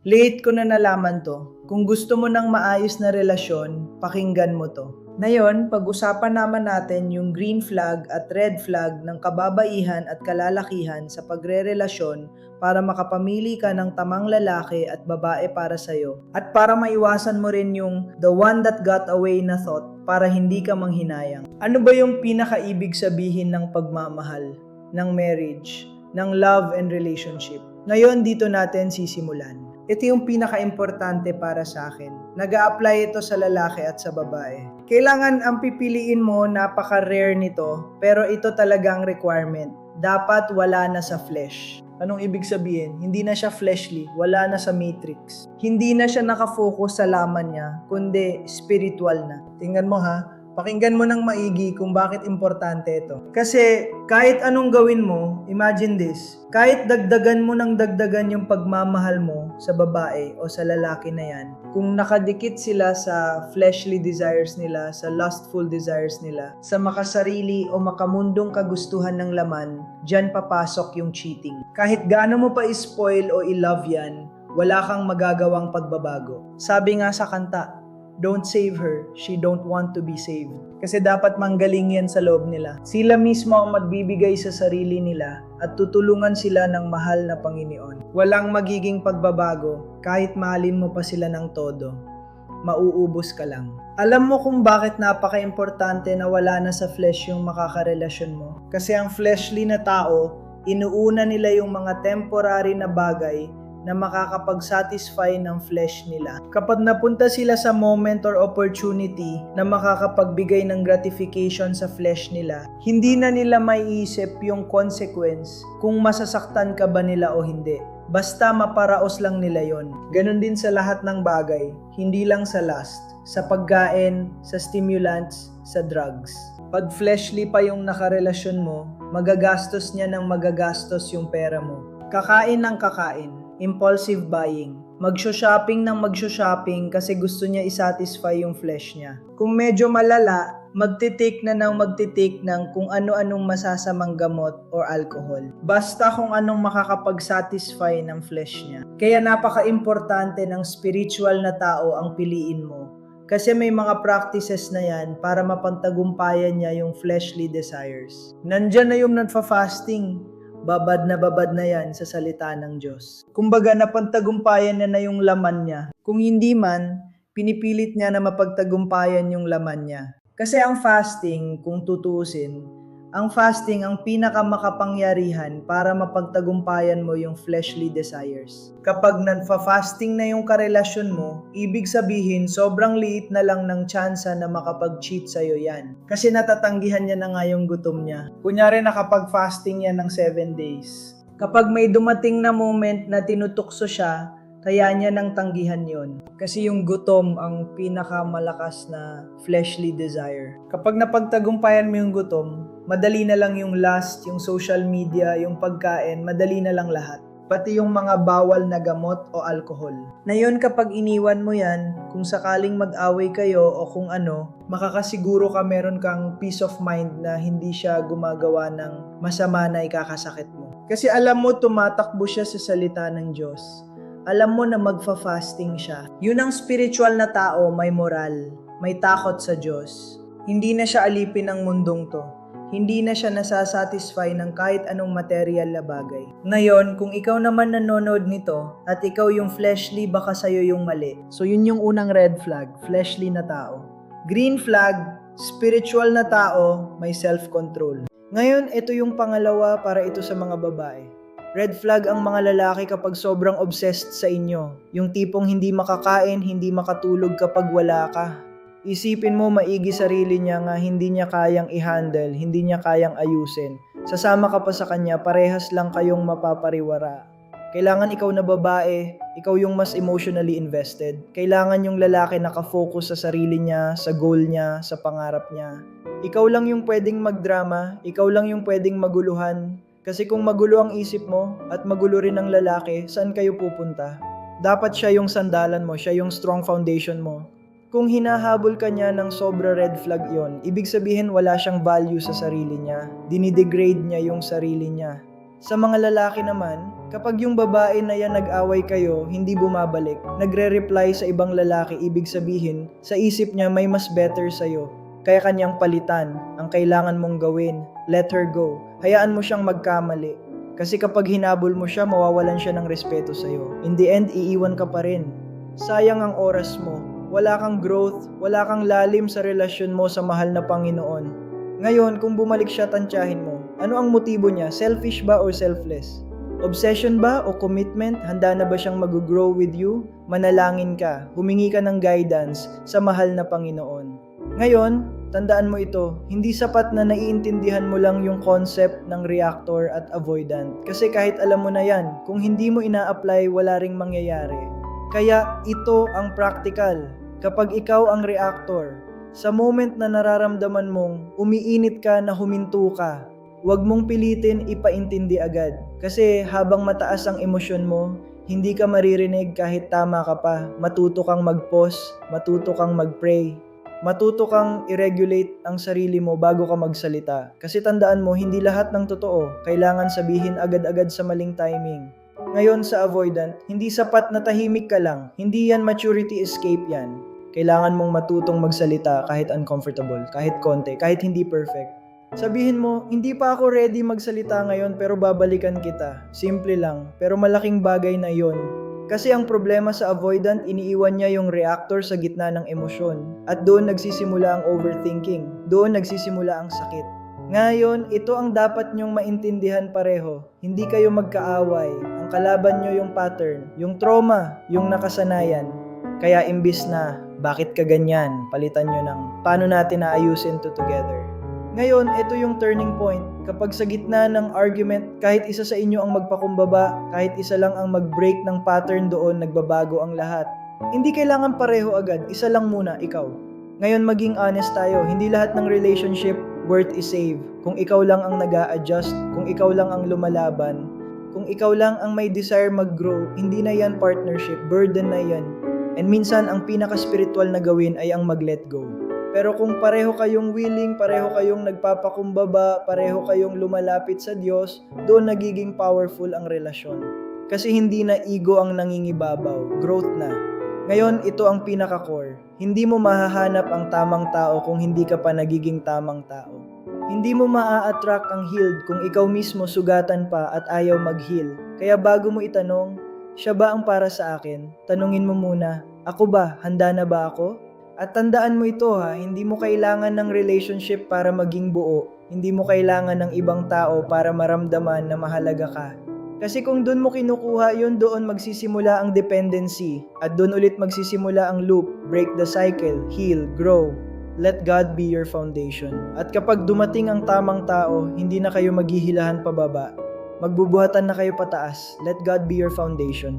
Late ko na nalaman to. Kung gusto mo ng maayos na relasyon, pakinggan mo to. Ngayon, pag-usapan naman natin yung green flag at red flag ng kababaihan at kalalakihan sa pagrerelasyon para makapamili ka ng tamang lalaki at babae para sa'yo. At para maiwasan mo rin yung the one that got away na thought para hindi ka manghinayang. Ano ba yung pinakaibig sabihin ng pagmamahal, ng marriage, ng love and relationship? Ngayon, dito natin sisimulan. Ito yung pinaka-importante para sa akin. Nag-a-apply ito sa lalaki at sa babae. Kailangan ang pipiliin mo, napaka-rare nito, pero ito talagang requirement. Dapat wala na sa flesh. Anong ibig sabihin? Hindi na siya fleshly, wala na sa matrix. Hindi na siya nakafocus sa laman niya, kundi spiritual na. Tingnan mo ha, pakinggan mo ng maigi kung bakit importante ito. Kasi kahit anong gawin mo, imagine this, kahit dagdagan mo ng dagdagan yung pagmamahal mo sa babae o sa lalaki na yan, kung nakadikit sila sa fleshly desires nila, sa lustful desires nila, sa makasarili o makamundong kagustuhan ng laman, dyan papasok yung cheating. Kahit gaano mo pa i-spoil o i-love yan, wala kang magagawang pagbabago. Sabi nga sa kanta, don't save her, she don't want to be saved. Kasi dapat manggaling yan sa loob nila. Sila mismo ang magbibigay sa sarili nila at tutulungan sila ng mahal na Panginoon. Walang magiging pagbabago kahit mahalin mo pa sila ng todo. Mauubos ka lang. Alam mo kung bakit napaka-importante na wala na sa flesh yung makakarelasyon mo? Kasi ang fleshly na tao, inuuna nila yung mga temporary na bagay na makakapag-satisfy ng flesh nila. Kapag napunta sila sa moment or opportunity na makakapagbigay ng gratification sa flesh nila, hindi na nila maiisip yung consequence kung masasaktan ka ba nila o hindi. Basta maparaos lang nila yon. Ganon din sa lahat ng bagay, hindi lang sa lust, sa pagkain, sa stimulants, sa drugs. Pag fleshly pa yung nakarelasyon mo, magagastos niya ng magagastos yung pera mo. Kakain ng kakain. Impulsive buying. Magsho-shopping ng magsho-shopping kasi gusto niya isatisfy yung flesh niya. Kung medyo malala, magtitake ng kung ano-anong masasamang gamot or alcohol. Basta kung anong makakapag-satisfy ng flesh niya. Kaya napaka-importante ng spiritual na tao ang piliin mo. Kasi may mga practices na yan para mapagtagumpayan niya yung fleshly desires. Nandyan na yung nagfa-fasting. Babad na yan sa salita ng Diyos. Kumbaga napagtagumpayan na yung laman niya. Kung hindi man, pinipilit niya na mapagtagumpayan yung laman niya. Kasi ang fasting, kung tutusin, ang fasting ang pinakamakapangyarihan para mapagtagumpayan mo yung fleshly desires. Kapag nagfa-fasting na yung karelasyon mo, ibig sabihin sobrang liit na lang ng tsansa na makapag-cheat sa'yo yan. Kasi natatanggihan niya na nga yung gutom niya. Kunyari nakapag-fasting yan ng 7 days. Kapag may dumating na moment na tinutukso siya, kaya niya nang tanggihan yon. Kasi yung gutom ang pinakamalakas na fleshly desire. Kapag napagtagumpayan mo yung gutom, madali na lang yung lust, yung social media, yung pagkain, madali na lang lahat. Pati yung mga bawal na gamot o alcohol. Na yun kapag iniwan mo yan, kung sakaling mag-away kayo o kung ano, makakasiguro ka meron kang peace of mind na hindi siya gumagawa ng masama na ikakasakit mo. Kasi alam mo tumatakbo siya sa salita ng Diyos. Alam mo na magfa-fasting siya. Yun ang spiritual na tao, may moral, may takot sa Diyos. Hindi na siya alipin ng mundong to. Hindi na siya nasasatisfy ng kahit anong material na bagay. Ngayon, kung ikaw naman nanonood nito at ikaw yung fleshly, baka sa'yo yung mali. So yun yung unang red flag, fleshly na tao. Green flag, spiritual na tao, may self-control. Ngayon, ito yung pangalawa para ito sa mga babae. Red flag ang mga lalaki kapag sobrang obsessed sa inyo. Yung tipong hindi makakain, hindi makatulog kapag wala ka. Isipin mo maigi sarili niya nga hindi niya kayang i-handle, hindi niya kayang ayusin. Sasama ka pa sa kanya, parehas lang kayong mapapariwara. Kailangan ikaw na babae, ikaw yung mas emotionally invested. Kailangan yung lalaki nakafocus sa sarili niya, sa goal niya, sa pangarap niya. Ikaw lang yung pwedeng magdrama, ikaw lang yung pwedeng maguluhan. Kasi kung magulo ang isip mo at magulo rin ang lalaki, saan kayo pupunta? Dapat siya yung sandalan mo, siya yung strong foundation mo. Kung hinahabol ka niya ng sobra red flag yon, ibig sabihin wala siyang value sa sarili niya. Dinidegrade niya yung sarili niya. Sa mga lalaki naman, kapag yung babae na yan nag-away kayo, hindi bumabalik, nagre-reply sa ibang lalaki, ibig sabihin, sa isip niya may mas better sa'yo. Kaya kanyang palitan, ang kailangan mong gawin, let her go. Hayaan mo siyang magkamali. Kasi kapag hinabol mo siya, mawawalan siya ng respeto sa'yo. In the end, iiwan ka pa rin. Sayang ang oras mo. Wala kang growth, wala kang lalim sa relasyon mo sa mahal na Panginoon. Ngayon, kung bumalik siya, tantyahin mo. Ano ang motibo niya? Selfish ba or selfless? Obsession ba o commitment? Handa na ba siyang mag-grow with you? Manalangin ka, humingi ka ng guidance sa mahal na Panginoon. Ngayon, tandaan mo ito, hindi sapat na naiintindihan mo lang yung concept ng reactor at avoidant. Kasi kahit alam mo na yan, kung hindi mo ina-apply, wala ring mangyayari. Kaya ito ang practical. Kapag ikaw ang reactor, sa moment na nararamdaman mong umiinit ka na huminto ka, huwag mong pilitin ipaintindi agad. Kasi habang mataas ang emosyon mo, hindi ka maririnig kahit tama ka pa. Matuto kang mag-pause, matuto kang mag-pray, matuto kang i-regulate ang sarili mo bago ka magsalita. Kasi tandaan mo, hindi lahat ng totoo kailangan sabihin agad-agad sa maling timing. Ngayon sa avoidant, hindi sapat na tahimik ka lang. Hindi yan maturity escape yan. Kailangan mong matutong magsalita kahit uncomfortable, kahit konti, kahit hindi perfect. Sabihin mo, hindi pa ako ready magsalita ngayon pero babalikan kita. Simple lang, pero malaking bagay na yon. Kasi ang problema sa avoidant, iniiwan niya yung reactor sa gitna ng emosyon. At doon nagsisimula ang overthinking. Doon nagsisimula ang sakit. Ngayon, ito ang dapat nyong maintindihan pareho. Hindi kayo magkaaway. Ang kalaban nyo yung pattern, yung trauma, yung nakasanayan. Kaya imbis na, bakit ka ganyan? Palitan nyo ng, paano natin naayusin to together? Ngayon, ito yung turning point. Kapag sa gitna ng argument, kahit isa sa inyo ang magpakumbaba, kahit isa lang ang mag-break ng pattern doon, nagbabago ang lahat. Hindi kailangan pareho agad, isa lang muna, ikaw. Ngayon, maging honest tayo, hindi lahat ng relationship worth i-save. Kung ikaw lang ang nag-a-adjust, kung ikaw lang ang lumalaban, kung ikaw lang ang may desire mag-grow, hindi na yan partnership, burden na yan. And minsan, ang pinaka-spiritual na gawin ay ang mag-let go. Pero kung pareho kayong willing, pareho kayong nagpapakumbaba, pareho kayong lumalapit sa Diyos, doon nagiging powerful ang relasyon. Kasi hindi na ego ang nangingibabaw, growth na. Ngayon, ito ang pinaka-core. Hindi mo mahahanap ang tamang tao kung hindi ka pa nagiging tamang tao. Hindi mo maa-attract ang healed kung ikaw mismo sugatan pa at ayaw mag-heal. Kaya bago mo itanong, siya ba ang para sa akin? Tanungin mo muna, ako ba? Handa na ba ako? At tandaan mo ito ha, hindi mo kailangan ng relationship para maging buo. Hindi mo kailangan ng ibang tao para maramdaman na mahalaga ka. Kasi kung doon mo kinukuha yun, doon magsisimula ang dependency. At doon ulit magsisimula ang loop, break the cycle, heal, grow. Let God be your foundation. At kapag dumating ang tamang tao, hindi na kayo maghihilahan pababa. Magbubuhatan na kayo pataas. Let God be your foundation.